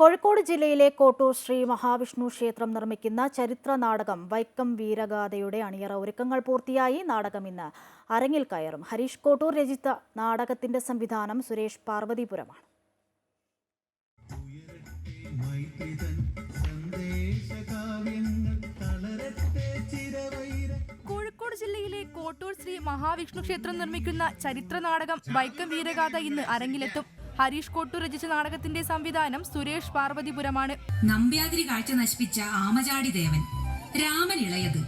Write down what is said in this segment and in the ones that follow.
കോഴിക്കോട് ജില്ലയിലെ കോട്ടൂർ ശ്രീ മഹാവിഷ്ണു ക്ഷേത്രം നിർമ്മിക്കുന്ന ചരിത്ര നാടകം വൈക്കം വീരഗാഥയുടെ അണിയറ ഒരുക്കങ്ങൾ പൂർത്തിയായി. നാടകം ഇന്ന് അരങ്ങിൽ കയറും. ഹരീഷ് കോട്ടൂർ രചിച്ച നാടകത്തിന്റെ സംവിധാനം സുരേഷ് പാർവതിപുരമാണ്. കോഴിക്കോട് ജില്ലയിലെ കോട്ടൂർ ശ്രീ മഹാവിഷ്ണു ക്ഷേത്രം നിർമ്മിക്കുന്ന ചരിത്ര നാടകം വൈക്കം വീരഗാഥ ഇന്ന് അരങ്ങിലെത്തും. ഹരീഷ് കോട്ടൂർ രചിച്ച നാടകത്തിന്റെ സംവിധാനം സുരേഷ് പാർവതിപുരമാണ്. നമ്പ്യാതിരി കാഴ്ച നശിപ്പിച്ച ആമചാടി ദേവൻ, രാമൻ ഇളയത്,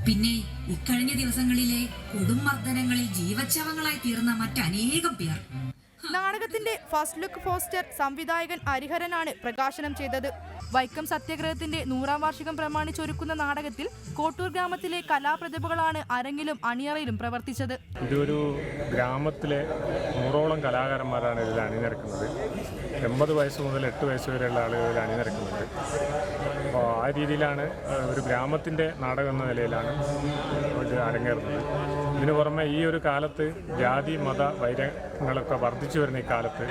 പിന്നെ ഇക്കഴിഞ്ഞ ദിവസങ്ങളിലെ കൊടുമർദ്ദനങ്ങളിൽ ജീവച്ഛവങ്ങളായി തീർന്ന മറ്റനേകം പേർ. നാടകത്തിന്റെ ഫസ്റ്റ് ലുക്ക് പോസ്റ്റർ സംവിധായകൻ ഹരിഹരനാണ് പ്രകാശനം ചെയ്തത്. വൈക്കം സത്യാഗ്രഹത്തിന്റെ 100ാം വാർഷികം പ്രമാണിച്ചൊരുക്കുന്ന നാടകത്തിൽ കോട്ടൂർ ഗ്രാമത്തിലെ കലാപ്രതിഭകളാണ് അരങ്ങിലും അണിയറയിലും പ്രവർത്തിച്ചത്. ഇതൊരു ഗ്രാമത്തിലെ 100ഓളം കലാകാരന്മാരാണ് ഇതിൽ അണിനിരക്കുന്നത്. 80 വയസ്സ് മുതൽ 8 വയസ്സ് വരെയുള്ള ആളുകൾ ഇതിൽ അണിനിരക്കുന്നുണ്ട്. അപ്പോൾ ആ രീതിയിലാണ് ഒരു ഗ്രാമത്തിൻ്റെ നാടകം എന്ന നിലയിലാണ് ഇത് അരങ്ങേറുന്നത്. ഇതിനു പുറമെ ഈ ഒരു കാലത്ത് ജാതി മത വൈരങ്ങളൊക്കെ വർദ്ധിച്ചു വരുന്ന ഈ കാലത്ത്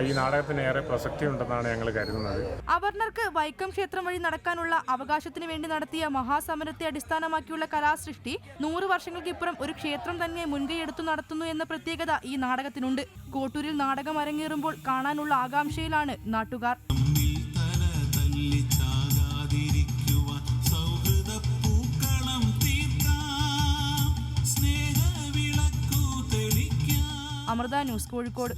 ഈ നാടകത്തിന് ഏറെ പ്രസക്തി ഉണ്ടെന്നാണ് ഞങ്ങൾ കരുതുന്നത്. അവർണർക്ക് വൈക്കം ക്ഷേത്രം വഴി നടക്കാനുള്ള അവകാശത്തിന് വേണ്ടി നടത്തിയ മഹാസമരത്തെ അടിസ്ഥാനമാക്കിയുള്ള കലാസൃഷ്ടി 100 വർഷങ്ങൾക്കിപ്പുറം ഒരു ക്ഷേത്രം തന്നെ മുൻകൈയെടുത്തു നടത്തുന്നു എന്ന പ്രത്യേകത ഈ നാടകത്തിനുണ്ട്. കോട്ടൂരിൽ നാടകം അരങ്ങേറുമ്പോൾ കാണാനുള്ള ആകാംക്ഷയിലാണ് നാട്ടുകാർ. അമൃത ന്യൂസ്, കോഴിക്കോട്.